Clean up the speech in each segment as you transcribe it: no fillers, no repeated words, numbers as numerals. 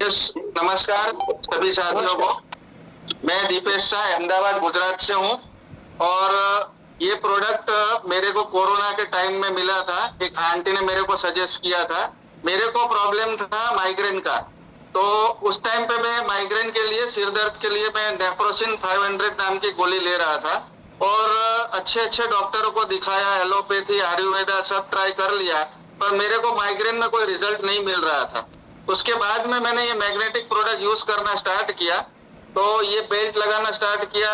नमस्कार सभी साथियों को। मैं दीपेश शाह अहमदाबाद गुजरात से हूँ और ये प्रोडक्ट मेरे को कोरोना के टाइम में मिला था। एक आंटी ने मेरे को सजेस्ट किया था। मेरे को प्रॉब्लम था माइग्रेन का, तो उस टाइम पे मैं माइग्रेन के लिए, सिर दर्द के लिए मैं नेप्रोसिन 500 नाम की गोली ले रहा था और अच्छे अच्छे डॉक्टरों को दिखाया, एलोपैथी, आयुर्वेदा सब ट्राई कर लिया, पर मेरे को माइग्रेन में कोई रिजल्ट नहीं मिल रहा था। उसके बाद में मैंने ये मैग्नेटिक प्रोडक्ट यूज करना स्टार्ट किया, तो ये बेल्ट लगाना स्टार्ट किया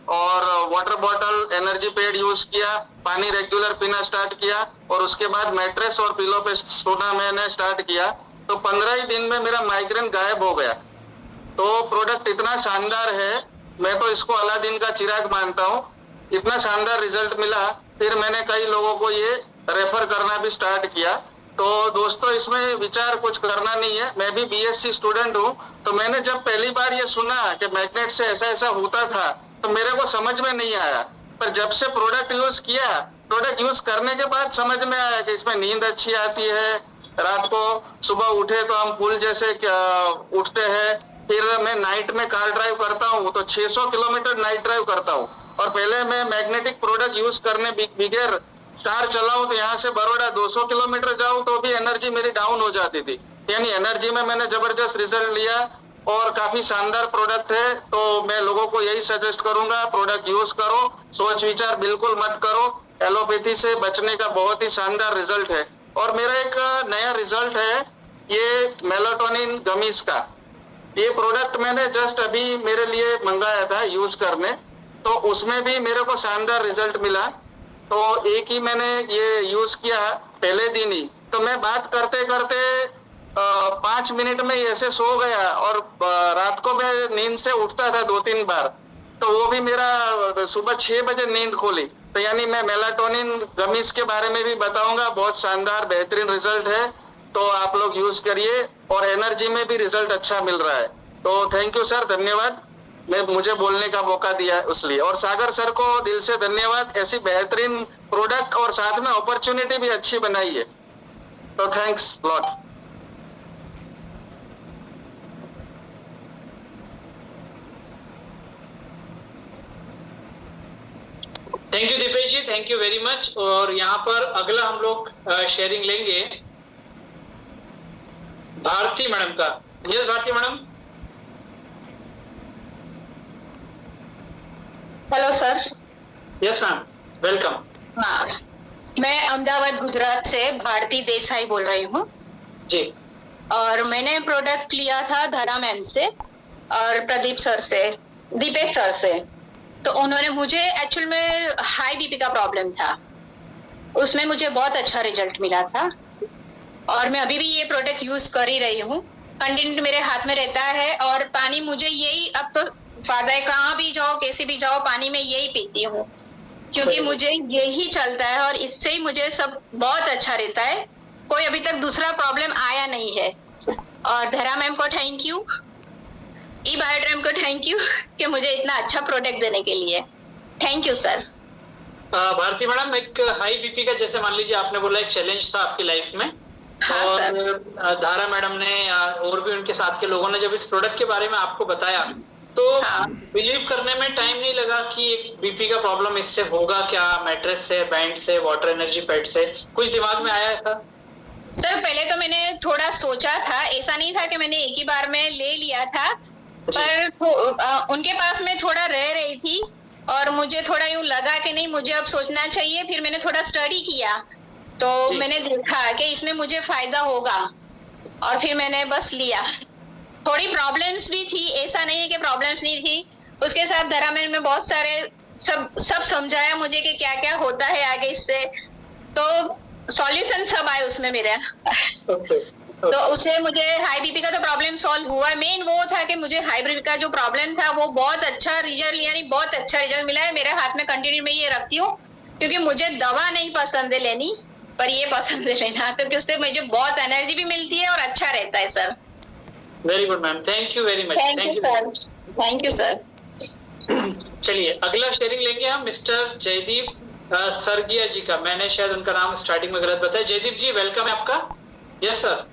और water bottle, energy pad use किया, पानी रेगुलर पीना स्टार्ट किया और उसके बाद मैट्रेस और पिलो पे सोना मैंने स्टार्ट किया। तो 15 ही दिन में मेरा माइग्रेन गायब हो गया। तो प्रोडक्ट इतना शानदार है, मैं तो इसको अलादीन का चिराग मानता हूँ। इतना शानदार रिजल्ट मिला, फिर मैंने कई लोगों को ये रेफर करना भी स्टार्ट किया। तो दोस्तों, इसमें विचार कुछ करना नहीं है। मैं भी बीएससी स्टूडेंट हूँ, तो मैंने जब पहली बार ये सुना कि मैग्नेट से ऐसा ऐसा होता था, तो मेरे को समझ में नहीं आया। पर जब से प्रोडक्ट यूज किया, प्रोडक्ट यूज करने के बाद समझ में आया कि इसमें नींद अच्छी आती है, रात को सुबह उठे तो हम फूल जैसे उठते हैं। फिर मैं नाइट में कार ड्राइव करता हूँ तो 600 किलोमीटर नाइट ड्राइव करता हूँ। और पहले मैं मैग्नेटिक प्रोडक्ट यूज करने बगैर कार चलाऊं तो यहाँ से बड़ौदा 200 किलोमीटर जाऊं तो भी एनर्जी मेरी डाउन हो जाती थी। यानी एनर्जी में मैंने जबरदस्त रिजल्ट लिया और काफी शानदार प्रोडक्ट है। तो मैं लोगों को यही सजेस्ट करूंगा, प्रोडक्ट यूज करो, सोच विचार बिल्कुल मत करो। एलोपैथी से बचने का बहुत ही शानदार रिजल्ट है। और मेरा एक नया रिजल्ट है ये मेलाटोनिन गमीज का। ये प्रोडक्ट मैंने जस्ट अभी मेरे लिए मंगाया था यूज करने, तो उसमें भी मेरे को शानदार रिजल्ट मिला। तो एक ही मैंने ये यूज किया पहले दिन ही, तो मैं बात करते करते 5 मिनट में ऐसे सो गया और रात को मैं नींद से उठता था 2-3 बार, तो वो भी मेरा सुबह 6 बजे नींद खोली। तो यानी मैं मेलाटोनिन गमीज के बारे में भी बताऊंगा, बहुत शानदार बेहतरीन रिजल्ट है। तो आप लोग यूज करिए और एनर्जी में भी रिजल्ट अच्छा मिल रहा है। तो थैंक यू सर, धन्यवाद मुझे बोलने का मौका दिया उसलिए। और सागर सर को दिल से धन्यवाद, ऐसी बेहतरीन प्रोडक्ट और साथ में अपॉर्चुनिटी भी अच्छी बनाई है। तो thanks lot. Thank you Deepesh ji, thank you very much. और यहाँ पर अगला हम लोग शेयरिंग लेंगे भारती मैडम का। Yes Bharti madam. Hello sir. Yes ma'am, welcome. हाँ, मैं अहमदाबाद गुजरात से भारती देसाई बोल रही हूँ जी। और मैंने प्रोडक्ट लिया था धरा मैम से और प्रदीप सर से, दीपेश सर से। तो उन्होंने मुझे, एक्चुअल में हाई बीपी का प्रॉब्लम था, उसमें मुझे बहुत अच्छा रिजल्ट मिला था और मैं अभी भी ये प्रोडक्ट यूज कर ही रही हूँ। कंटिन्यू मेरे हाथ में रहता है और पानी मुझे यही, अब तो फायदा है, कहाँ भी जाओ कैसे भी जाओ पानी में यही पीती हूँ क्योंकि मुझे यही चलता है और इससे ही मुझे सब बहुत अच्छा रहता है। कोई अभी तक दूसरा प्रॉब्लम आया नहीं है। और धरा मैम को थैंक यू, ई बायोड्राम को थैंक यू कि मुझे इतना अच्छा प्रोडक्ट देने के लिए। Thank you sir. Bharti madam, एक हाई बीपी का, जैसे मान लीजिए आपने बोला एक चैलेंज था आपकी लाइफ में। हाँ, और सर। धारा मैडम ने और भी उनके साथ के लोगों ने जब इस प्रोडक्ट के बारे में आपको बताया, तो बिलीव करने में टाइम नहीं लगा कि बीपी का प्रॉब्लम इससे होगा क्या, मैट्रेस से, बैंड से, वाटर एनर्जी पैड से, कुछ दिमाग में आया ऐसा? सर पहले तो मैंने थोड़ा सोचा था, ऐसा नहीं था कि मैंने एक ही बार में ले लिया था, पर उनके पास में थोड़ा रह रही थी और मुझे थोड़ा यूं लगा कि नहीं, मुझे अब सोचना चाहिए। फिर मैंने थोड़ा स्टडी किया तो मैंने देखा कि इसमें मुझे फायदा होगा और फिर मैंने बस लिया। थोड़ी प्रॉब्लम्स भी थी, ऐसा नहीं है कि प्रॉब्लम्स नहीं थी। उसके साथ धरा में बहुत सारे सब समझाया मुझे कि क्या क्या होता है आगे इससे, तो सॉल्यूशन सब आए उसमें मेरे। तो उससे मुझे हाई बीपी का तो प्रॉब्लम सॉल्व हुआ। मेन वो था कि मुझे हाई बीपी का जो प्रॉब्लम था वो बहुत अच्छा रिजल्ट, यानी बहुत अच्छा रिजल्ट मिला है। मेरे हाथ में कंटिन्यू में ये रखती हूँ क्योंकि मुझे दवा नहीं पसंद है लेनी, पर ये पसंद है लेना, तो उससे मुझे बहुत एनर्जी भी मिलती है और अच्छा रहता है sir. Very good ma'am, thank you very much. Thank you sir. चलिए अगला शेयरिंग लेंगे हम मिस्टर जयदीप सरगिया जी का। मैंने शायद उनका नाम स्टार्टिंग में गलत बताया। जयदीप जी वेलकम है आपका। Yes sir.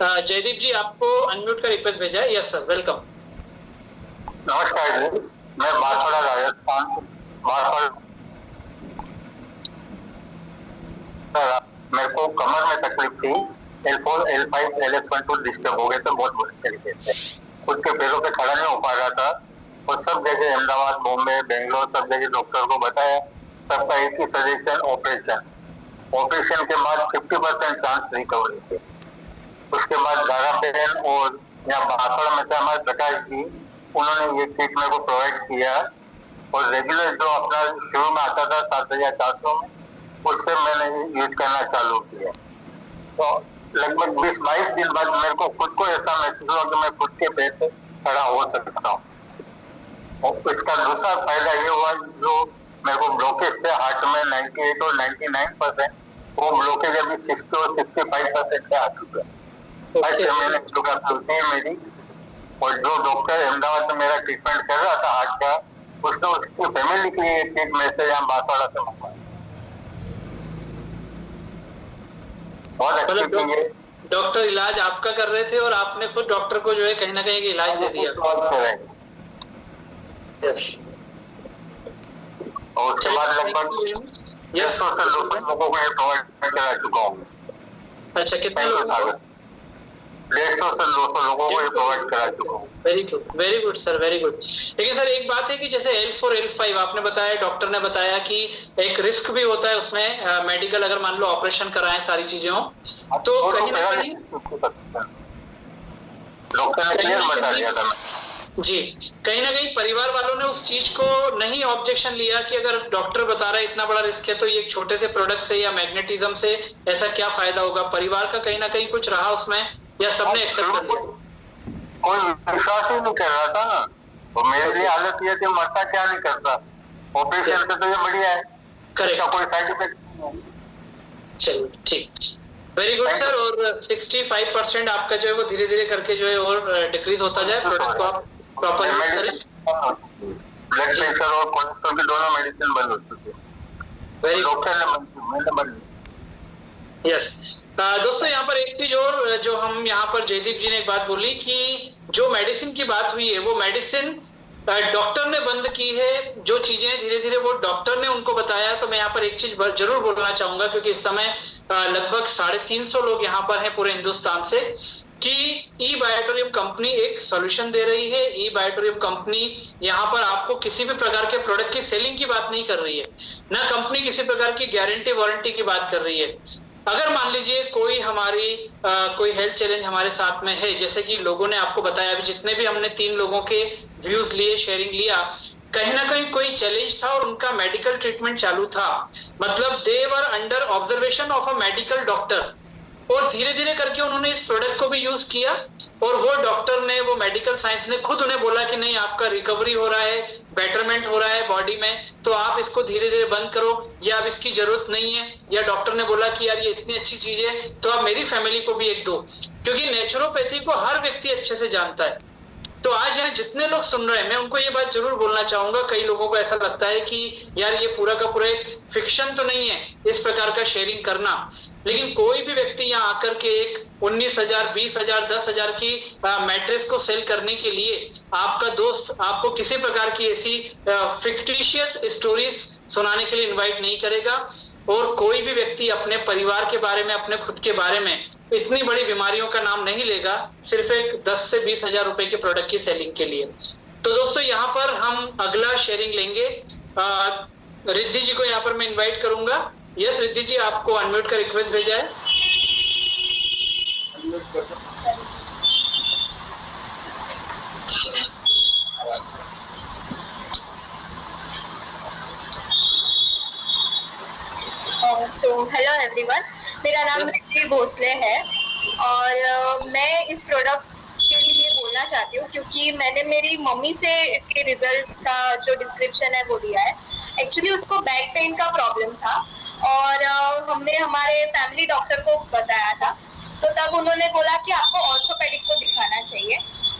जयदीप जी आपको अनम्यूट का रिक्वेस्ट भेजा है। Yes sir, welcome. नमस्कार जी, मैं बांसवाड़ा राजस्थान से मेरे को कमर में तकलीफ थी। L4, L5, LS12 डिस्टर्ब हो गए थे बहुत बुरी तरीके से। खुद के पैरों पे खड़ा नहीं हो पा रहा था और सब जगह अहमदाबाद, बॉम्बे, बेंगलोर सब जगह डॉक्टर को बताया। सबका एक ही सजेशन, ऑपरेशन के बाद 50% चांस रिकवरी थे। उसके बाद दारा बहन और यहाँ बांसवाड़ा में थे हमारे प्रकाश जी, उन्होंने ये किट मेरे को प्रोवाइड किया और रेगुलर जो अपना शुरू में आता था 7,400 में, उससे मैंने यूज करना चालू किया। तो लगभग 20-22 दिन बाद मेरे को खुद को ऐसा महसूस हुआ कि मैं खुद के पैर पे खड़ा हो सकता हूँ। और इसका दूसरा फायदा ये हुआ, जो मेरे को ब्लॉकेज थे हार्ट में 98 और 99%, वो ब्लॉकेज अभी 60 और 65% पे आ चुका है। 6 महीने शुगर चलती है मेरी। और जो डॉक्टर अहमदाबाद में मेरा ट्रीटमेंट कर रहा था हार्ट का, उसने उसकी फैमिली के लिए एक मैसेज यहाँ बांसवाड़ा से मंगवाया। बहुत अच्छी चीज है। डॉक्टर इलाज आपका कर रहे थे और आपने खुद डॉक्टर को जो है कहीं ना कहीं इलाज दे दिया। और उसके बाद लगभग 100 से 200 लोगों को ये प्रोवाइड करा चुका हूँ। अच्छा, कितने लोग? 150 से 200 लोगों को ये प्रोवाइड करा चुका हूँ। Very good sir, very good. लेकिन सर एक बात है कि जैसे L4, L5 आपने बताया, डॉक्टर ने बताया कि एक रिस्क भी होता है उसमें, मेडिकल अगर मान लो ऑपरेशन कराएं सारी चीजें हो तो कहीं ना कहीं डॉक्टर ने क्लियर बता दिया था जी, कहीं ना कहीं परिवार वालों ने उस चीज को नहीं ऑब्जेक्शन लिया कि अगर डॉक्टर बता रहा है इतना बड़ा रिस्क है तो ये एक छोटे से प्रोडक्ट से या मैग्नेटिज्म से ऐसा क्या फायदा होगा। परिवार का कहीं ना कहीं कुछ रहा उसमें या सबने एक्सेप्ट कर लिया? कोई विश्वास ही नहीं कर रहा था ना। तो मेरे लिए हालत ये थी, मरता क्या नहीं करता, ऑपरेशन से तो ये बढ़िया है, करेक्ट, कोई साइड इफेक्ट नहीं। चलिए ठीक, वेरी गुड सर। और 65% आपका जो है वो धीरे धीरे करके जो है और डिक्रीज होता जाए, प्रोडक्ट को आप प्रॉपर यूज करें। ब्लड प्रेशर और कोलेस्ट्रॉल की दोनों मेडिसिन बंद हो चुकी है। वेरी डॉक्टर ने मैंने बंद। यस दोस्तों, यहाँ पर एक चीज और जो हम यहाँ पर जयदीप जी ने एक बात बोली कि जो मेडिसिन की बात हुई है वो मेडिसिन डॉक्टर ने बंद की है। जो चीजें धीरे धीरे वो डॉक्टर ने उनको बताया। तो मैं यहाँ पर एक चीज जरूर बोलना चाहूंगा, क्योंकि इस समय लगभग 350 लोग यहाँ पर हैं पूरे हिंदुस्तान से, कि ई बायोटोरियम कंपनी एक सॉल्यूशन दे रही है। ई बायोटोरियम कंपनी यहाँ पर आपको किसी भी प्रकार के प्रोडक्ट की सेलिंग की बात नहीं कर रही है, ना कंपनी किसी प्रकार की गारंटी वारंटी की बात कर रही है। अगर मान लीजिए कोई हमारी कोई हेल्थ चैलेंज हमारे साथ में है, जैसे कि लोगों ने आपको बताया, अभी जितने भी हमने 3 लोगों के व्यूज लिए, शेयरिंग लिया, कहीं ना कहीं कोई चैलेंज था और उनका मेडिकल ट्रीटमेंट चालू था, मतलब they were under observation of a medical doctor, और धीरे धीरे करके उन्होंने इस प्रोडक्ट को भी यूज किया और वो डॉक्टर ने, वो मेडिकल साइंस ने खुद उन्हें बोला कि नहीं, आपका रिकवरी हो रहा है, बेटरमेंट हो रहा है बॉडी में, तो आप इसको धीरे धीरे बंद करो या अब इसकी जरूरत नहीं है। या डॉक्टर ने बोला कि यार ये इतनी अच्छी चीज है तो आप मेरी फैमिली को भी एक दो, क्योंकि नेचुरोपैथी को हर व्यक्ति अच्छे से जानता है। तो आज यहाँ जितने लोग सुन रहे हैं, मैं उनको ये बात जरूर बोलना चाहूंगा, कई लोगों को ऐसा लगता है कि यार ये पूरा का पूरा एक फिक्शन तो नहीं है इस प्रकार का शेयरिंग करना, लेकिन कोई भी व्यक्ति यहाँ आकर के एक 19,000, 20,000, 10,000 की मैट्रेस को सेल करने के लिए आपका दोस्त आपको किसी प्रकार की ऐसी फिक्टिशियस स्टोरीज सुनाने के लिए इन्वाइट नहीं करेगा। और कोई भी व्यक्ति अपने परिवार के बारे में, अपने खुद के बारे में इतनी बड़ी बीमारियों का नाम नहीं लेगा सिर्फ एक 10 से 20,000 रुपए के प्रोडक्ट की सेलिंग के लिए। तो दोस्तों यहाँ पर हम अगला शेयरिंग लेंगे। रिद्धि जी को यहाँ पर मैं इन्वाइट करूंगा। यस रिद्धि जी, आपको अनम्यूट का रिक्वेस्ट भेजा है। हेलो एवरीवन, मेरा नाम रिद्धि भोसले है और मैं इस प्रोडक्ट के लिए बोलना चाहती हूँ क्योंकि मैंने मेरी मम्मी से इसके रिजल्ट्स का जो डिस्क्रिप्शन है वो लिया है। एक्चुअली उसको बैक पेन का प्रॉब्लम था और हमने हमारे फैमिली डॉक्टर को बताया था, तो तब उन्होंने बोला कि आपको ऑर्थोपेडिक को दिखाना चाहिए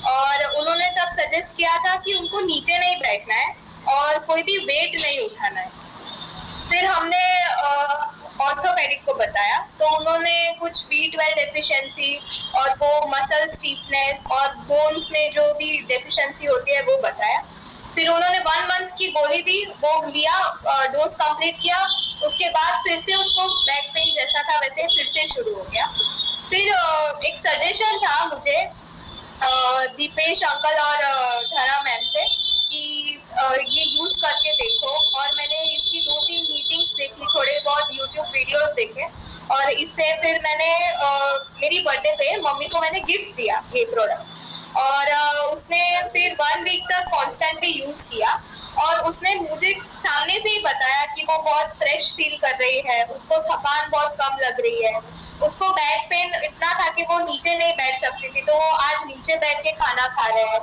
और उन्होंने तब सजेस्ट किया था कि उनको नीचे नहीं बैठना है और कोई भी वेट नहीं उठाना है। फिर हमने ऑर्थोपेडिक को बताया, तो उन्होंने कुछ B12 डेफिशिएंसी और वो मसल स्टीफनेस और बोन्स में जो भी डेफिशिएंसी होती है वो बताया। फिर उन्होंने 1 मंथ की गोली दी, वो लिया, डोज कंप्लीट किया, उसके बाद फिर से उसको बैक पेन जैसा था वैसे फिर से शुरू हो गया। फिर एक सजेशन था मुझे दीपेश अंकल और धरा मैम से कि ये यूज करके देखो, और मैंने इसकी 2-3 मीटिंग्स देखी, थोड़े बहुत यूट्यूब वीडियोस देखे, और इससे फिर मैंने मेरी बर्थडे पे मम्मी को मैंने गिफ्ट दिया ये प्रोडक्ट, और उसने फिर 1 वीक तक कॉन्स्टेंटली यूज किया, और उसने मुझे सामने से ही बताया कि वो बहुत फ्रेश फील कर रही है, उसको थकान बहुत कम लग रही है, उसको बैक पेन इतना था कि वो नीचे नहीं बैठ सकती थी, तो वो आज नीचे बैठ के खाना खा रहे हैं,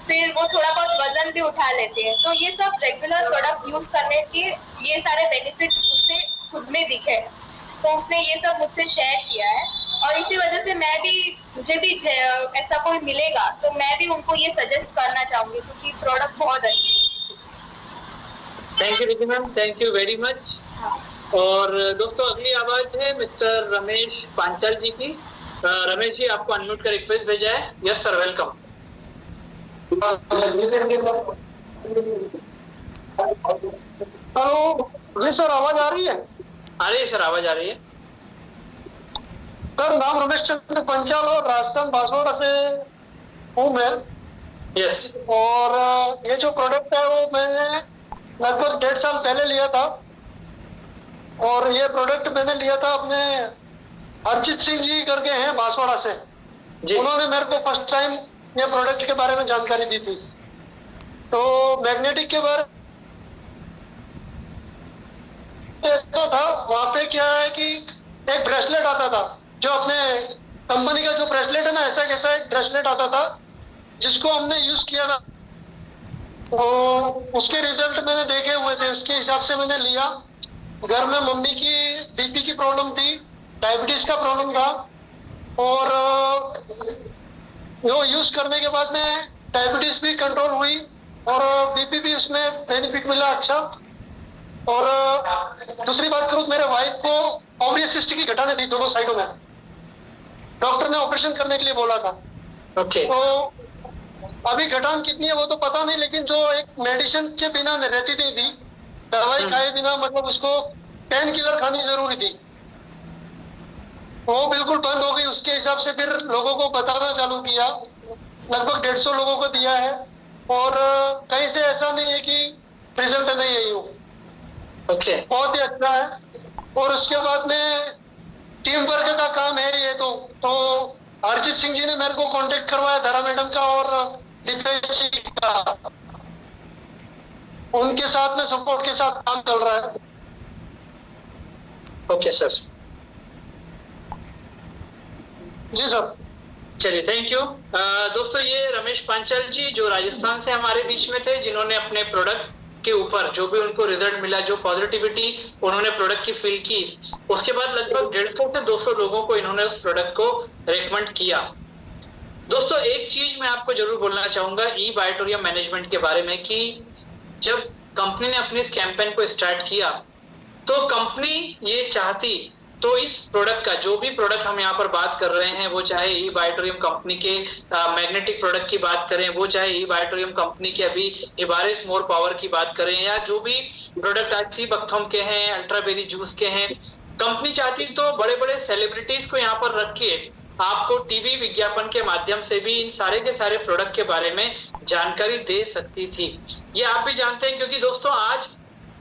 फिर वो थोड़ा बहुत वजन भी उठा लेते हैं। तो ये सब रेगुलर प्रोडक्ट यूज करने के ये सारे बेनिफिट्स उससे खुद में दिखे, तो उसने ये सब मुझसे शेयर किया है, और इसी वजह से मुझे भी ऐसा कोई मिलेगा तो मैं भी उनको ये सजेस्ट करना चाहूंगी, क्योंकि प्रोडक्ट बहुत अच्छी है। Thank you Riddhi ma'am, thank you very much. और दोस्तों अगली आवाज है मिस्टर रमेश पांचाल जी की। रमेश जी, आपको अनम्यूट का रिक्वेस्ट भेजा है। Yes sir, welcome. हेलो जी सर, आवाज आ रही है? आ रही है सर, आवाज आ रही है सर। नाम रमेश चंद्र पंचाल और राजस्थान बांसवाड़ा से हूँ मैं। यस। और ये जो प्रोडक्ट है वो मैंने लगभग 1.5 साल पहले लिया था, और ये प्रोडक्ट मैंने लिया था अपने हरजीत सिंह जी करके हैं बांसवाड़ा से जी। उन्होंने मेरे को फर्स्ट टाइम ये प्रोडक्ट के बारे में जानकारी दी थी। तो मैग्नेटिक के बारे में था, वहाँ पे क्या है कि एक ब्रेसलेट आता था, जो अपने कंपनी का जो ब्रेसलेट है ना, ऐसा कैसा एक ब्रेसलेट आता था जिसको हमने यूज किया था, तो उसके रिजल्ट मैंने देखे हुए थे, उसके हिसाब से मैंने लिया। घर में मम्मी की बीपी की प्रॉब्लम थी, डायबिटीज का प्रॉब्लम था, और वो यूज करने के बाद में डायबिटीज भी कंट्रोल हुई और बीपी भी उसमें बेनिफिट मिला अच्छा। और दूसरी बात करूँ, मेरे वाइफ को ओवरी सिस्ट की घटाने थी दोनों साइडों में, डॉक्टर ने ऑपरेशन करने के लिए बोला था। ओके। तो अभी घटान कितनी है वो तो पता नहीं, लेकिन जो एक मेडिसिन के बिना रहती थी, दवाई खाए बिना, मतलब उसको पेन किलर खानी जरूरी थी, वो बिल्कुल बंद हो गई। उसके हिसाब से फिर लोगों को बताना चालू किया, लगभग 150 लोगों को दिया है, और कहीं से ऐसा नहीं है कि रिजल्ट नहीं आई हो। ओके। बहुत ही अच्छा है। और उसके बाद में टीम वर्क का काम है ये, तो हरजीत सिंह जी ने मेरे को कांटेक्ट करवाया, धरा मैडम का और दीपेश जी का, उनके साथ में सपोर्ट के साथ काम चल रहा है। Okay sir. जी सर। चलिए, थैंक यू। दोस्तों, ये रमेश पांचाल जी जो राजस्थान से हमारे बीच में थे, जिन्होंने अपने प्रोडक्ट के ऊपर जो भी उनको रिजल्ट मिला, जो पॉजिटिविटी उन्होंने प्रोडक्ट की फील की, उसके बाद लगभग 150 से 200 लोगों को इन्होंने उस प्रोडक्ट को रेकमेंड किया। दोस्तों, एक चीज मैं आपको जरूर बोलना चाहूंगा ई बायोटोरियम मैनेजमेंट के बारे में, कि जब कंपनी ने अपने इस कैंपेन को स्टार्ट किया तो कंपनी ये चाहती, तो इस प्रोडक्ट का, जो भी प्रोडक्ट हम यहाँ पर बात कर रहे हैं, वो चाहे ई बायोटोरियम कंपनी के मैग्नेटिक प्रोडक्ट की बात करें, वो चाहे ई बायोटोरियम कंपनी के अभी इबारिस मोर पावर की बात करें, या जो भी प्रोडक्ट आज सी बकथम के हैं, अल्ट्राबेरी जूस के हैं, कंपनी चाहती तो बड़े बड़े सेलिब्रिटीज को यहाँ पर रख के आपको टीवी विज्ञापन के माध्यम से भी इन सारे के सारे प्रोडक्ट के बारे में जानकारी दे सकती थी। ये आप भी जानते हैं, क्योंकि दोस्तों आज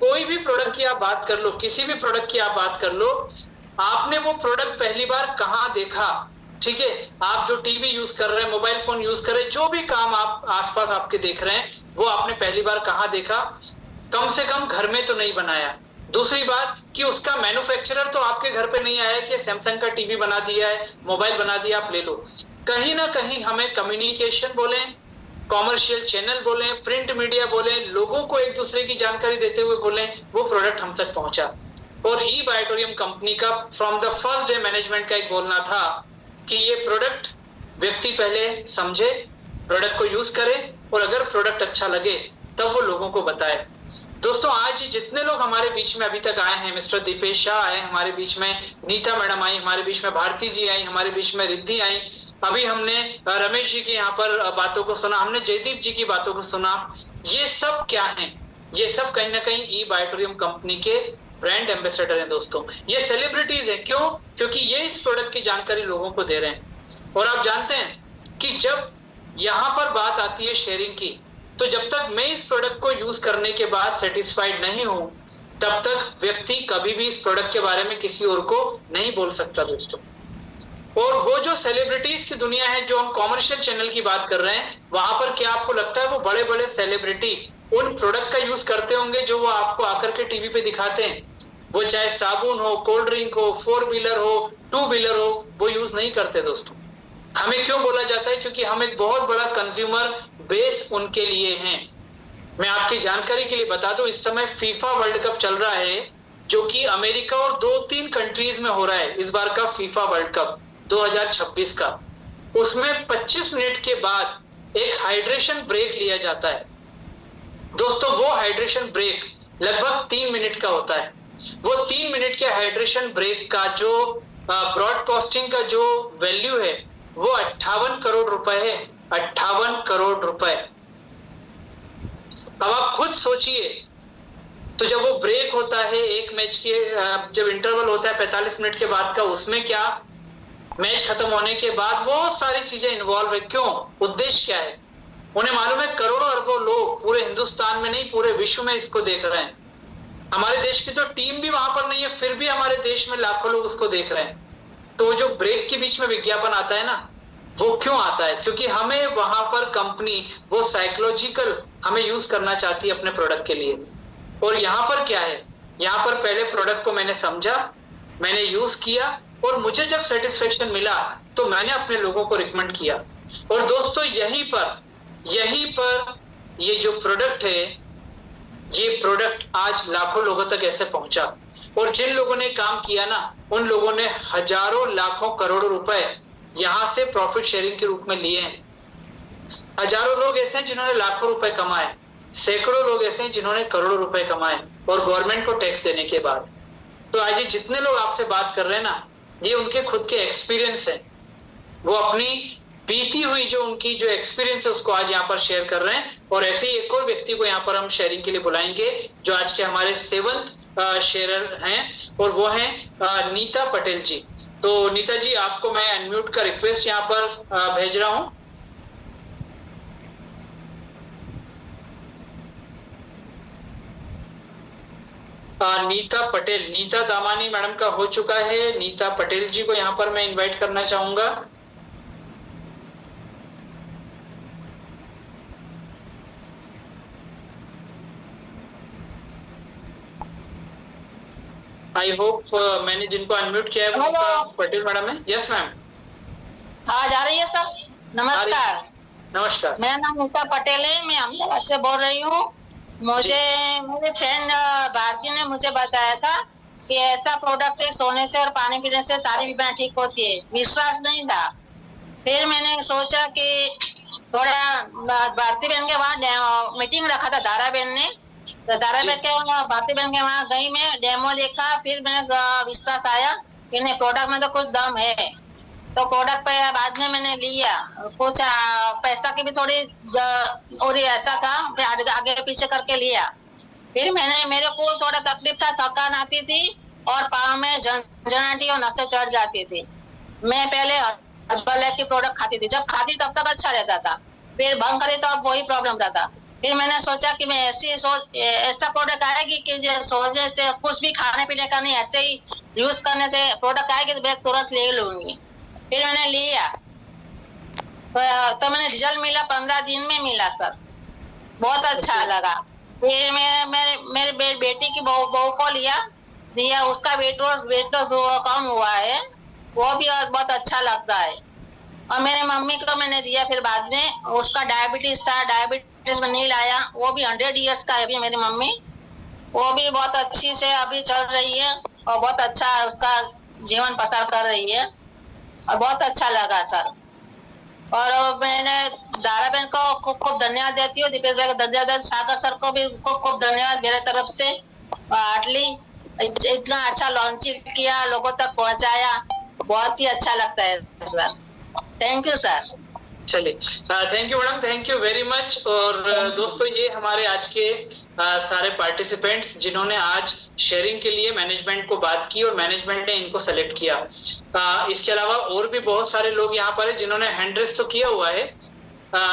कोई भी प्रोडक्ट की आप बात कर लो, किसी भी प्रोडक्ट की आप बात कर लो, आपने वो प्रोडक्ट पहली बार कहाँ देखा, ठीक है, आप जो टीवी यूज कर रहे हैं, मोबाइल फोन यूज कर रहे हैं, जो भी काम आप आसपास आपके देख रहे हैं, वो आपने पहली बार कहाँ देखा, कम से कम घर में तो नहीं बनाया। दूसरी बात कि उसका मैन्युफैक्चरर तो आपके घर पे नहीं आया कि सैमसंग का टीवी बना दिया है, मोबाइल बना दिया, आप ले लो। कहीं ना कहीं हमें कम्युनिकेशन बोले, कॉमर्शियल चैनल बोले, प्रिंट मीडिया बोले, लोगों को एक दूसरे की जानकारी देते हुए बोले, वो प्रोडक्ट हम तक पहुंचा। और ई बायोटोरियम कंपनी का from the first day management का एक बोलना था कि ये प्रोडक्ट व्यक्ति पहले समझे, प्रोडक्ट को यूज करे, और अगर प्रोडक्ट अच्छा लगे तब वो लोगों को बताए। दोस्तों आज जितने लोग हमारे बीच में अभी तक आए हैं, मिस्टर दीपेश शाह आए हमारे बीच में, नीता मैडम आई हमारे बीच में, भारती जी आई हमारे बीच में, रिद्धि आई, अभी हमने रमेश जी की यहाँ पर बातों को सुना, हमने जयदीप जी की बातों को सुना। ये सब क्या है? ये सब कहीं ना कहीं ई बायोटोरियम कंपनी के ब्रांड एम्बेसडर हैं दोस्तों। ये सेलिब्रिटीज हैं। क्यों? क्योंकि ये इस प्रोडक्ट की जानकारी लोगों को दे रहे हैं। और आप जानते हैं कि जब यहाँ पर बात आती है शेयरिंग की, तो जब तक मैं इस प्रोडक्ट को यूज करने के बाद सेटिस्फाइड नहीं हूं, तब तक व्यक्ति कभी भी इस प्रोडक्ट के बारे में किसी और को नहीं बोल सकता दोस्तों। और वो जो सेलिब्रिटीज की दुनिया है, जो हम कॉमर्शियल चैनल की बात कर रहे हैं, वहां पर क्या आपको लगता है वो बड़े बड़े सेलिब्रिटी उन प्रोडक्ट का यूज करते होंगे जो वो आपको आकर के टीवी पे दिखाते हैं? वो चाहे साबुन हो, कोल्ड ड्रिंक हो, 4 व्हीलर हो, 2 व्हीलर हो, वो यूज नहीं करते दोस्तों। हमें क्यों बोला जाता है? क्योंकि हम एक बहुत बड़ा कंज्यूमर बेस उनके लिए हैं। मैं आपकी जानकारी के लिए बता दूं, इस समय फीफा वर्ल्ड कप चल रहा है, जो कि अमेरिका और 2-3 कंट्रीज में हो रहा है। इस बार का फीफा वर्ल्ड कप 2026 का, उसमें 25 मिनट के बाद एक हाइड्रेशन ब्रेक लिया जाता है दोस्तों। वो हाइड्रेशन ब्रेक लगभग 3 मिनट का होता है। वो 3 मिनट के हाइड्रेशन ब्रेक का जो ब्रॉडकास्टिंग का जो वैल्यू है वो 58 करोड़ रुपए है। 58 करोड़ रुपए। अब आप खुद सोचिए, तो जब वो ब्रेक होता है एक मैच के, जब इंटरवल होता है 45 मिनट के बाद का, उसमें क्या मैच खत्म होने के बाद वो सारी चीजें इन्वॉल्व है। क्यों? उद्देश्य क्या है? उन्हें मालूम है करोड़ों अरबों लोग पूरे हिंदुस्तान में नहीं, पूरे विश्व में इसको देख रहे हैं। हमारे देश की तो टीम भी वहां पर नहीं है, फिर भी हमारे देश में लाखों लोग उसको देख रहे हैं। तो जो ब्रेक के बीच में विज्ञापन आता है ना, वो क्यों आता है? क्योंकि हमें वहां पर कंपनी वो साइकोलॉजिकल हमें यूज करना चाहती है अपने प्रोडक्ट के लिए। और यहाँ पर क्या है? यहाँ पर पहले प्रोडक्ट को मैंने समझा, मैंने यूज किया, और मुझे जब सेटिस्फेक्शन मिला तो मैंने अपने लोगों को रिकमेंड किया। और दोस्तों यहीं पर ये जो प्रोडक्ट है, ये प्रोडक्ट आज लाखों लोगों तक ऐसे पहुंचा। और जिन लोगों ने काम किया ना, उन लोगों ने हजारों लाखों करोड़ों रुपए यहां से प्रॉफिट शेयरिंग के रूप में लिए हैं। हजारों लोग ऐसे हैं जिन्होंने लाखों रुपए कमाए, सैकड़ों लोग ऐसे हैं जिन्होंने करोड़ों रुपए कमाए, और गवर्नमेंट को टैक्स देने के बाद। तो आज ये जितने लोग आपसे बात कर रहे हैं ना, ये उनके खुद के एक्सपीरियंस है। वो अपनी बीती हुई जो उनकी जो एक्सपीरियंस है उसको आज यहाँ पर शेयर कर रहे हैं। और ऐसे ही एक और व्यक्ति को यहाँ पर हम शेयरिंग के लिए बुलाएंगे, जो आज के हमारे 7th शेयरर हैं, और वो हैं नीता पटेल जी। तो नीता जी, आपको मैं अनम्यूट का रिक्वेस्ट यहाँ पर भेज रहा हूँ। नीता पटेल, नीता दामानी मैडम का हो चुका है। नीता पटेल जी को यहाँ पर मैं इनवाइट करना चाहूंगा। आई होप मैंने जिनको अनम्यूट किया है वो नीता पटेल मैडम है। यस मैम, आवाज आ रही है सर? नमस्कार। नमस्कार। मेरा नाम नीता पटेल है, मैं अहमदाबाद से बोल रही हूँ। मुझे मेरे फ्रेंड भारती ने मुझे बताया था कि ऐसा प्रोडक्ट है, सोने से और पानी पीने से सारी बीमारियां ठीक होती है। विश्वास नहीं था। फिर मैंने सोचा कि थोड़ा भारती बहन के वहाँ मीटिंग रखा था दारा बहन ने, तो दारा बहन के वहाँ भारती बहन के वहाँ गई, मैं डेमो देखा, फिर मैंने विश्वास आया कि नहीं प्रोडक्ट में तो कुछ दम है। तो प्रोडक्ट पे बाद में मैंने लिया, कुछ पैसा की भी थोड़ी और ऐसा था, फिर आगे पीछे करके लिया। फिर मेरे को थोड़ा तकलीफ था, थकान आती थी और पाँव में झंझनाहट और नसें चढ़ जाती थी। मैं पहले हर्बल की प्रोडक्ट खाती थी, जब खाती तब तक अच्छा रहता था, फिर भंग करी तो अब वही प्रॉब्लम था। फिर मैंने सोचा कि मैं ऐसा प्रोडक्ट आएगी कि सोचने से कुछ भी खाने पीने का नहीं, ऐसे ही यूज करने से प्रोडक्ट आएगी तो मैं तुरंत ले लूंगी। फिर मैंने लिया, तो मैंने रिजल्ट मिला, 15 दिन में मिला सर, बहुत अच्छा लगा। फिर मेरे बेटी की बहू को दिया, उसका वेट लॉस कम हुआ है, वो भी बहुत अच्छा लगता है। और मेरे मम्मी को मैंने दिया, फिर बाद में उसका डायबिटीज था, डायबिटीज में नहीं लाया, वो भी 100 इयर्स का है अभी मेरी मम्मी, वो भी बहुत अच्छी से अभी चल रही है और बहुत अच्छा उसका जीवन पसार कर रही है, और बहुत अच्छा लगा सर। और मैंने दारा बहन को खूब खूब धन्यवाद देती हूँ, दीपेश भाई को धन्यवाद, सागर सर को भी खूब खूब धन्यवाद मेरे तरफ से। हार्डली इतना अच्छा लॉन्चिंग किया, लोगों तक पहुंचाया, बहुत ही अच्छा लगता है सर। Thank you sir. चलिए, thank you madam, thank you very much. और दोस्तों, ये हमारे आज के सारे पार्टिसिपेंट्स जिन्होंने आज शेयरिंग के लिए मैनेजमेंट को बात की और मैनेजमेंट ने इनको सेलेक्ट किया। इसके अलावा और भी बहुत सारे लोग यहाँ पर हैं जिन्होंने हैंड रेस तो किया हुआ है,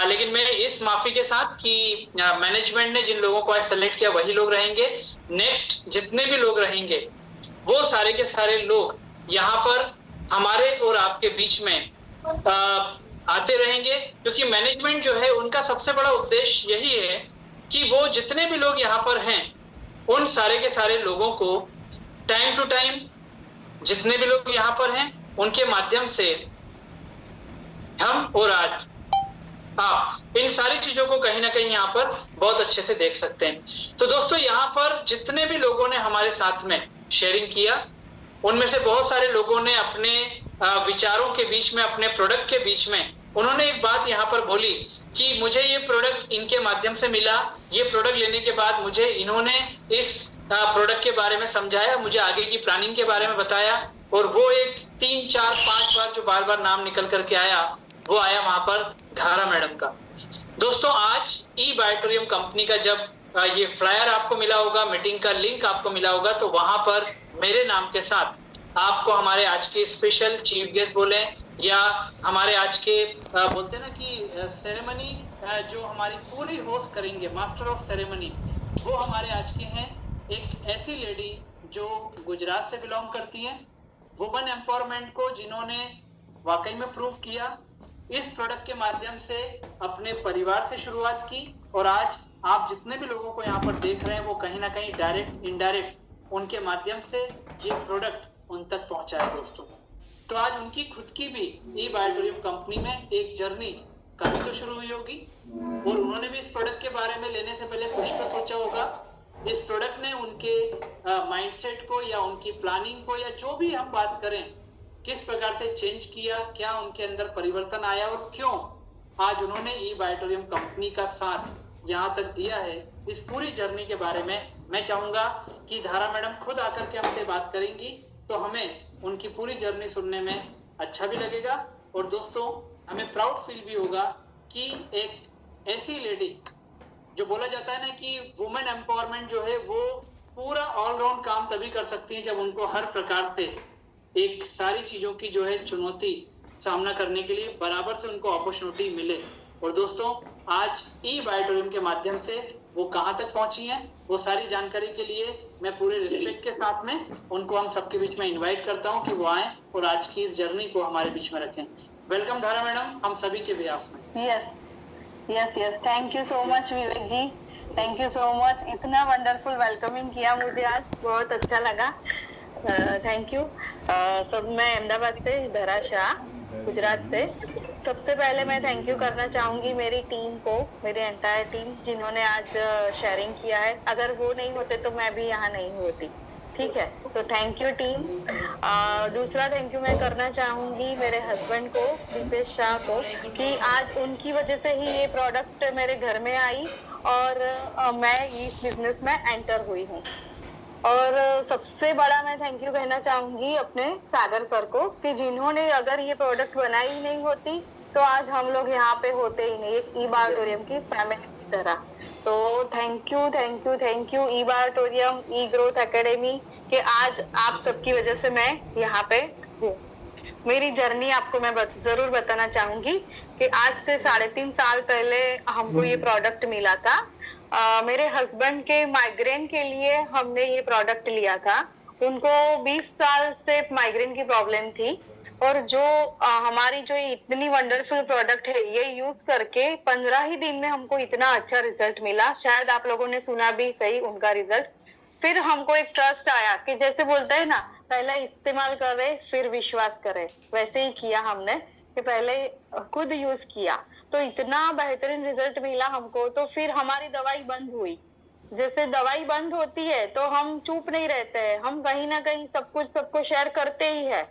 लेकिन मैं इस माफी के साथ कि मैनेजमेंट ने जिन लोगों को आज सेलेक्ट किया वही लोग रहेंगे। नेक्स्ट जितने भी लोग रहेंगे वो सारे के सारे लोग यहाँ पर हमारे और आपके बीच में आते रहेंगे, क्योंकि मैनेजमेंट जो है उनका सबसे बड़ा उद्देश्य यही है कि वो जितने भी लोग यहाँ पर हैं उन सारे के सारे लोगों को टाइम टू टाइम, जितने भी लोग यहाँ पर हैं उनके माध्यम से हम और आज आप इन सारी चीजों को कहीं ना कहीं यहाँ पर बहुत अच्छे से देख सकते हैं। तो दोस्तों, यहाँ पर जितने भी लोगों ने हमारे साथ में शेयरिंग किया उनमें से बहुत सारे लोगों ने अपने विचारों के बीच में, अपने प्रोडक्ट के बीच में उन्होंने एक बात यहाँ पर बोली कि मुझे ये प्रोडक्ट इनके माध्यम से मिला, ये प्रोडक्ट लेने के बाद मुझे इन्होंने इस प्रोडक्ट के बारे में समझाया, मुझे आगे की प्लानिंग के बारे में बताया, और वो एक 3, 4, 5 बार जो बार बार नाम निकल करके आया वो आया वहां पर धारा मैडम का। दोस्तों, आज ई बायोटोरियम कंपनी का जब ये फ्लायर आपको मिला होगा, मीटिंग का लिंक आपको मिला होगा, तो वहां पर मेरे नाम के साथ आपको हमारे आज के स्पेशल चीफ गेस्ट बोले या हमारे आज के बोलते हैं ना कि सेरेमनी जो हमारी पूरी होस्ट करेंगे, मास्टर ऑफ सेरेमनी, वो हमारे आज के हैं एक ऐसी लेडी जो गुजरात से बिलोंग करती हैं, वुमेन एम्पावरमेंट को जिन्होंने वाकई में प्रूव किया, इस प्रोडक्ट के माध्यम से अपने परिवार से शुरुआत की, और आज आप जितने भी लोगों को यहाँ पर देख रहे हैं वो कहीं ना कहीं डायरेक्ट इनडायरेक्ट उनके माध्यम से ये प्रोडक्ट उन तक पहुंचा है दोस्तों। तो आज उनकी खुद की भी ई बायोटोरियम कंपनी में एक जर्नी कभी तो शुरू हुई होगी, और उन्होंने भी इस प्रोडक्ट के बारे में लेने से पहले कुछ तो सोचा होगा। इस प्रोडक्ट ने उनके माइंडसेट को या उनकी प्लानिंग को या जो भी हम बात करें किस प्रकार से चेंज किया, क्या उनके अंदर परिवर्तन आया और क्यों आज उन्होंने ई बायोटोरियम कंपनी का साथ यहाँ तक दिया है। इस पूरी जर्नी के बारे में मैं चाहूंगा कि धारा मैडम खुद आकर के हमसे बात करेंगी, तो हमें उनकी पूरी जर्नी सुनने में अच्छा भी लगेगा, और दोस्तों हमें प्राउड फील भी होगा कि एक ऐसी लेडी, जो बोला जाता है ना कि वुमेन एम्पावरमेंट जो है वो पूरा ऑलराउंड काम तभी कर सकती है जब उनको हर प्रकार से एक सारी चीजों की जो है चुनौती सामना करने के लिए बराबर से उनको अपॉर्चुनिटी मिले। और दोस्तों, आज ई बायोटोरियम के माध्यम से वो कहाँ तक पहुंची हैं, वो सारी जानकारी के लिए मैं पूरे रिस्पेक्ट के साथ में उनको हम सबके बीच में इनवाइट करता हूं कि वो आए और आज की इस जर्नी को हमारे बीच में रखें। वेलकम धारा मैडम, हम सभी के बिहाफ में। Yes, thank you so much Vivek ji, thank you so much. इतना वंडरफुल वेलकमिंग किया मुझे आज, बहुत अच्छा लगा, थैंक यू। सब मैं अहमदाबाद से धरा शाह, गुजरात से। सबसे पहले मैं थैंक यू करना चाहूंगी मेरी टीम को, मेरे एंटायर टीम जिन्होंने आज शेयरिंग किया है। अगर वो नहीं होते तो मैं भी यहाँ नहीं होती, ठीक है, तो थैंक यू टीम। दूसरा थैंक यू मैं करना चाहूंगी मेरे हस्बैंड को, दीपेश शाह को, कि आज उनकी वजह से ही ये प्रोडक्ट मेरे घर में आई और मैं इस बिजनेस में एंटर हुई हूँ। और सबसे बड़ा मैं थैंक यू कहना चाहूंगी अपने सागर सर को, कि जिन्होंने अगर ये प्रोडक्ट बनाई ही नहीं होती तो आज हम लोग यहाँ पे होते ही नहीं, एक ई बायोटोरियम की फैमिली की तरह। तो thank you E बायोटोरियम, E growth academy, कि आज आप सबकी वजह से मैं यहाँ पे हूँ। मेरी जर्नी आपको मैं जरूर बताना चाहूंगी कि आज से 3.5 साल पहले हमको ये प्रोडक्ट मिला था। मेरे हस्बैंड के माइग्रेन के लिए हमने ये प्रोडक्ट लिया था। उनको 20 साल से माइग्रेन की प्रॉब्लम थी, और जो हमारी जो इतनी वंडरफुल प्रोडक्ट है ये यूज करके 15 ही दिन में हमको इतना अच्छा रिजल्ट मिला। शायद आप लोगों ने सुना भी सही उनका रिजल्ट। फिर हमको एक ट्रस्ट आया कि जैसे बोलते हैं ना, पहले इस्तेमाल करे फिर विश्वास करे, वैसे ही किया हमने कि पहले खुद यूज किया तो इतना बेहतरीन रिजल्ट मिला हमको। तो फिर हमारी दवाई बंद हुई। जैसे दवाई बंद होती है तो हम चुप नहीं रहते हैं, हम कहीं ना कहीं सब कुछ सबको शेयर करते ही है।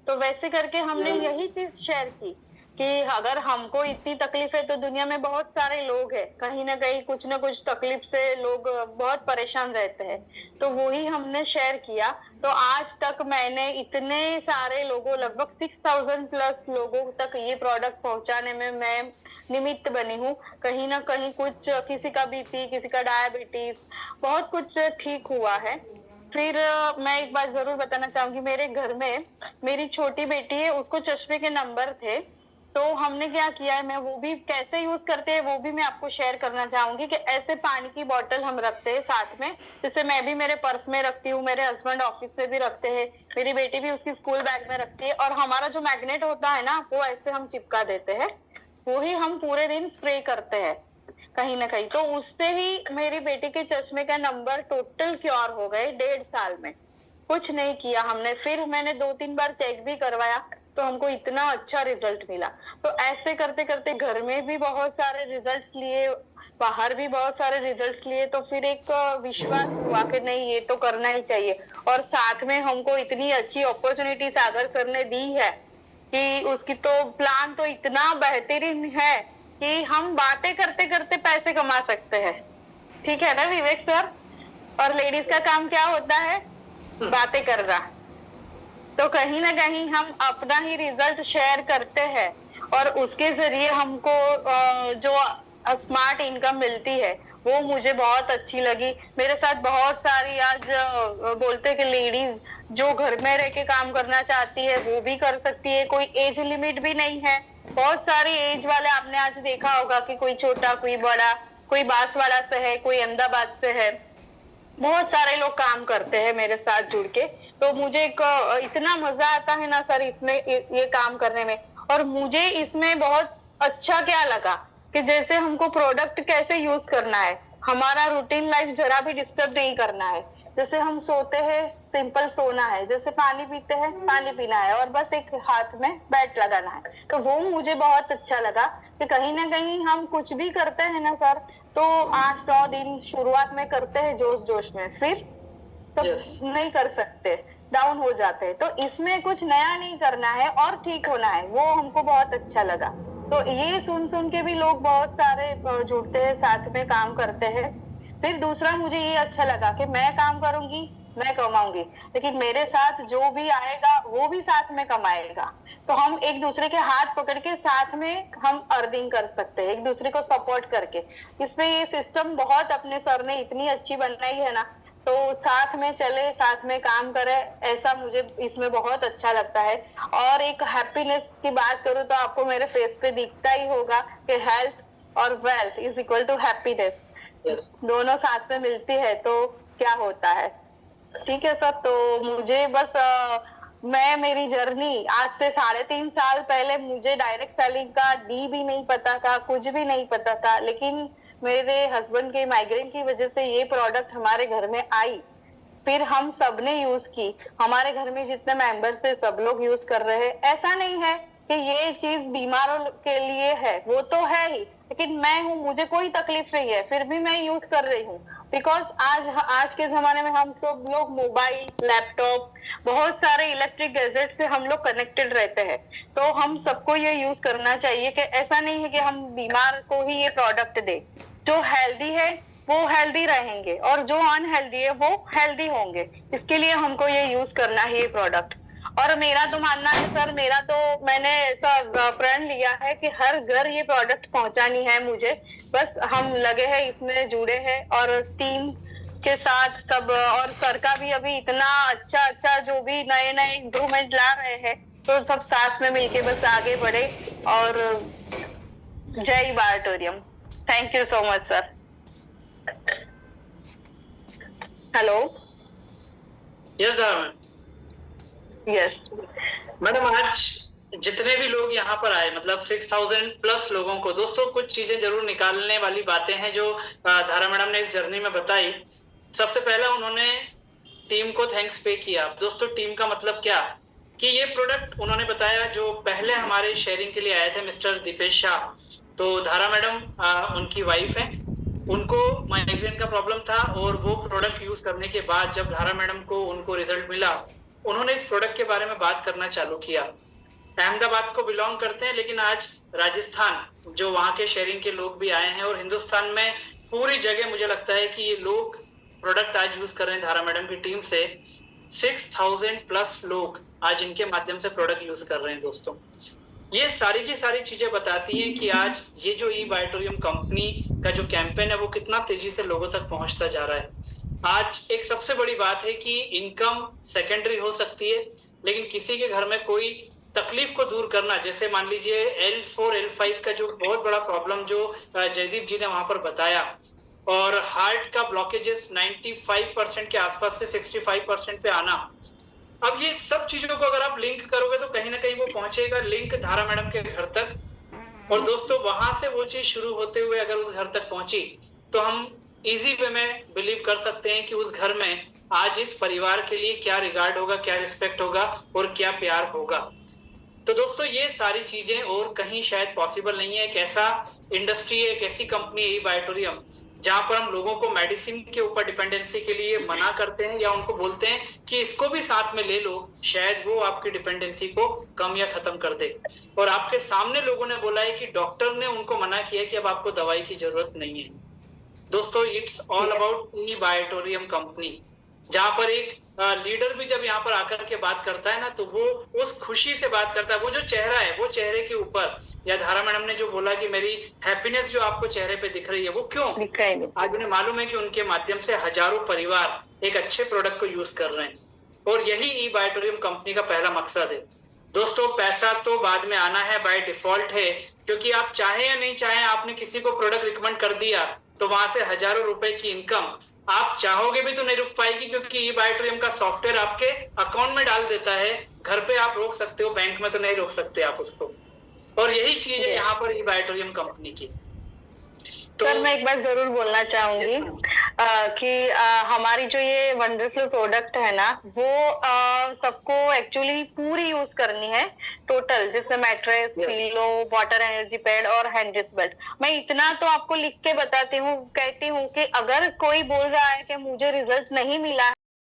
तो वैसे करके हमने यही चीज शेयर की कि अगर हमको इतनी तकलीफ है तो दुनिया में बहुत सारे लोग हैं, कहीं ना कहीं कुछ ना कुछ तकलीफ से लोग बहुत परेशान रहते हैं। तो वही हमने शेयर किया। तो आज तक मैंने इतने सारे लोगों, लगभग 6000 प्लस लोगों तक ये प्रोडक्ट पहुंचाने में मैं निमित्त बनी हूँ। कहीं ना कहीं कुछ, किसी का बीपी, किसी का डायबिटीज, बहुत कुछ ठीक हुआ है। फिर मैं एक बात जरूर बताना चाहूंगी, मेरे घर में मेरी छोटी बेटी है, उसको चश्मे के नंबर थे। तो हमने क्या किया है, मैं वो भी कैसे यूज करते हैं वो भी मैं आपको शेयर करना चाहूंगी कि ऐसे पानी की बोतल हम रखते हैं साथ में, जिससे मैं भी मेरे पर्स में रखती हूँ, मेरे हस्बैंड ऑफिस में भी रखते हैं, मेरी बेटी भी उसकी स्कूल बैग में रखती है। और हमारा जो मैग्नेट होता है ना, वो ऐसे हम चिपका देते हैं, वो ही हम पूरे दिन स्प्रे करते हैं कहीं ना कहीं। तो उससे ही मेरी बेटी के चश्मे का नंबर टोटल क्योर हो गए 1.5 साल में। कुछ नहीं किया हमने, फिर मैंने 2-3 बार चेक भी करवाया तो हमको इतना अच्छा रिजल्ट मिला। तो ऐसे करते करते घर में भी बहुत सारे रिजल्ट लिए, बाहर भी बहुत सारे रिजल्ट लिए। तो फिर एक विश्वास हुआ कि नहीं, ये तो करना ही चाहिए। और साथ में हमको इतनी अच्छी अपॉर्चुनिटी सागर सर ने दी है कि उसकी तो प्लान तो इतना बेहतरीन है कि हम बातें करते करते पैसे कमा सकते हैं। ठीक है ना विवेक सर? और लेडीज का काम क्या होता है? बातें करना। तो कहीं ना कहीं हम अपना ही रिजल्ट शेयर करते हैं और उसके जरिए हमको जो स्मार्ट इनकम मिलती है वो मुझे बहुत अच्छी लगी। मेरे साथ बहुत सारी आज बोलते कि लेडीज जो घर में रह के काम करना चाहती है वो भी कर सकती है, कोई एज लिमिट भी नहीं है। बहुत सारी एज वाले आपने आज देखा होगा कि कोई छोटा, कोई बड़ा, कोई बांसवाड़ा से है, कोई अहमदाबाद से है, बहुत सारे लोग काम करते हैं मेरे साथ जुड़ के। तो मुझे इतना मजा आता है ना सर इसमें, ये काम करने में। और मुझे इसमें बहुत अच्छा क्या लगा कि जैसे हमको प्रोडक्ट कैसे यूज करना है, हमारा रूटीन लाइफ जरा भी डिस्टर्ब नहीं करना है। जैसे हम सोते हैं, सिंपल सोना है, जैसे पानी पीते हैं, पानी पीना है और बस एक हाथ में बैट लगाना है। तो वो मुझे बहुत अच्छा लगा कि कहीं ना कहीं हम कुछ भी करते हैं ना सर, तो 8-9 दिन शुरुआत में करते हैं जोश जोश में, फिर तो नहीं कर सकते, डाउन हो जाते हैं। तो इसमें कुछ नया नहीं करना है और ठीक होना है, वो हमको बहुत अच्छा लगा। तो ये सुन सुन के भी लोग बहुत सारे जुड़ते हैं, साथ में काम करते हैं। फिर दूसरा मुझे ये अच्छा लगा कि मैं काम करूंगी, मैं कमाऊंगी, लेकिन मेरे साथ जो भी आएगा वो भी साथ में कमाएगा। तो हम एक दूसरे के हाथ पकड़ के साथ में हम अर्निंग कर सकते हैं, एक दूसरे को सपोर्ट करके। इसमें ये सिस्टम बहुत अपने सर ने इतनी अच्छी बनाई है ना, तो साथ में चले, साथ में काम करे, ऐसा मुझे इसमें बहुत अच्छा लगता है। और एक हैप्पीनेस की बात करूँ तो आपको मेरे फेस पे दिखता ही होगा कि हेल्थ और wealth is equal to happiness, दोनों साथ में मिलती है तो क्या होता है। ठीक है सर, तो मुझे बस मेरी जर्नी आज से 3.5 साल पहले मुझे डायरेक्ट सेलिंग का डी भी नहीं पता था, कुछ भी नहीं पता था, लेकिन मेरे हस्बैंड के माइग्रेन की वजह से ये प्रोडक्ट हमारे घर में आई, फिर हम सबने यूज की। हमारे घर में जितने मेंबर्स है सब लोग यूज कर रहे हैं। ऐसा नहीं है कि ये चीज बीमारों के लिए है, वो तो है ही, लेकिन मैं हूँ, मुझे कोई तकलीफ नहीं है, फिर भी मैं यूज कर रही हूँ। बिकॉज आज के जमाने में हम सब लोग मोबाइल, लैपटॉप, बहुत सारे इलेक्ट्रिक गैजेट से हम लोग कनेक्टेड रहते हैं। तो हम सबको ये यूज करना चाहिए कि ऐसा नहीं है कि हम बीमार को ही ये प्रोडक्ट दे। जो हेल्दी है वो हेल्दी रहेंगे और जो अनहेल्दी है वो हेल्दी होंगे। इसके लिए हमको ये यूज करना है ये प्रोडक्ट। और मेरा तो मानना है सर, मैंने ऐसा प्रण लिया है कि हर घर ये प्रोडक्ट पहुंचानी है मुझे। बस हम लगे हैं इसमें, जुड़े हैं और टीम के साथ सब, और सर का भी अभी इतना अच्छा जो भी नए इम्प्रूवमेंट ला रहे हैं, तो सब साथ में मिलके बस आगे बढ़े। और जय Biotorium. Thank you so much sir. Hello. Yes yes madam, आज जितने भी लोग यहाँ पर आए, मतलब 6000 प्लस लोगों को, दोस्तों कुछ चीजें जरूर निकालने वाली बातें हैं जो धारा मैडम ने इस जर्नी में बताई। सबसे पहला उन्होंने टीम को थैंक्स पे किया। दोस्तों टीम का मतलब क्या कि ये प्रोडक्ट उन्होंने बताया, जो पहले हमारे शेयरिंग के लिए आए थे मिस्टर दीपेश शाह, तो धारा मैडम उनकी वाइफ है, उनको माइग्रेन का प्रॉब्लम था और वो प्रोडक्ट यूज करने के बाद जब धारा मैडम को उनको रिजल्ट मिला, उन्होंने इस प्रोडक्ट के बारे में बात करना चालू किया। अहमदाबाद को बिलोंग करते हैं, लेकिन आज राजस्थान जो वहाँ के शेयरिंग के लोग भी आए हैं और हिंदुस्तान में पूरी जगह मुझे लगता है कि ये लोग प्रोडक्ट आज यूज कर रहे हैं धारा मैडम की टीम से। 6000 प्लस लोग आज इनके माध्यम से प्रोडक्ट यूज कर रहे हैं। दोस्तों ये सारी की सारी चीजें बताती हैं कि आज ये जो ई बायोटोरियम कंपनी का जो कैंपेन है वो कितना तेजी से लोगों तक पहुंचता जा रहा है। आज एक सबसे बड़ी बात है कि इनकम सेकेंडरी हो सकती है, लेकिन किसी के घर में कोई तकलीफ को दूर करना, जैसे मान लीजिए L4 L5 का जो बहुत बड़ा प्रॉब्लम जो जयदीप जी ने वहां पर बताया, और हार्ट का ब्लॉकेजेस 95% के आसपास से 65% पे आना, अब ये सब चीजों को अगर आप लिंक करोगे तो कहीं ना कहीं वो पहुंचेगा लिंक धारा मैडम के घर तक। और दोस्तों वहां से वो चीज शुरू होते हुए अगर उस घर तक पहुंची तो हम इजी वे में बिलीव कर सकते हैं कि उस घर में आज इस परिवार के लिए क्या रिगार्ड होगा, क्या रिस्पेक्ट होगा और क्या प्यार होगा। तो दोस्तों ये सारी चीजें और कहीं शायद पॉसिबल नहीं है। एक ऐसा इंडस्ट्री है, एक ऐसी कंपनी है ई बायोटोरियम, जहां पर हम लोगों को मेडिसिन के ऊपर डिपेंडेंसी के लिए मना करते हैं या उनको बोलते हैं कि इसको भी साथ में ले लो, शायद वो आपकी डिपेंडेंसी को कम या खत्म कर दे। और आपके सामने लोगों ने बोला है कि डॉक्टर ने उनको मना किया कि अब आपको दवाई की जरूरत नहीं है। दोस्तों it's all about E Biotorium company, जहां पर एक लीडर भी जब यहाँ पर आकर के बात करता है ना तो वो उस खुशी से बात करता है। वो जो चेहरा है वो चेहरे के ऊपर, या धारा मैडम ने जो बोला कि मेरी हैप्पीनेस जो आपको चेहरे पे दिख रही है, वो क्यों? आज उन्हें मालूम है कि उनके माध्यम से हजारों परिवार एक अच्छे प्रोडक्ट को यूज कर रहे हैं और यही ई बायोटोरियम कंपनी का पहला मकसद है। दोस्तों पैसा तो बाद में आना है, बाय डिफॉल्ट है, क्योंकि आप चाहे या नहीं चाहे आपने किसी को प्रोडक्ट रिकमेंड कर दिया तो वहां से हजारों रुपए की इनकम आप चाहोगे भी तो नहीं रुक पाएगी, क्योंकि ई बायोटोरियम का सॉफ्टवेयर आपके अकाउंट में डाल देता है। घर पे आप रोक सकते हो, बैंक में तो नहीं रोक सकते आप उसको। और यही चीज है यहाँ पर ई बायोटोरियम कंपनी की। तो सर मैं एक बात जरूर बोलना चाहूंगी कि हमारी जो ये वंडरफुल प्रोडक्ट है ना वो सबको एक्चुअली पूरी यूज करनी है टोटल, जैसे mattress, pillow, water energy pad और हैंड रिस्ट बेल्ट। मैं इतना तो आपको लिख के बताती हूँ, कहती हूँ कि अगर कोई बोल रहा है कि मुझे रिजल्ट नहीं मिला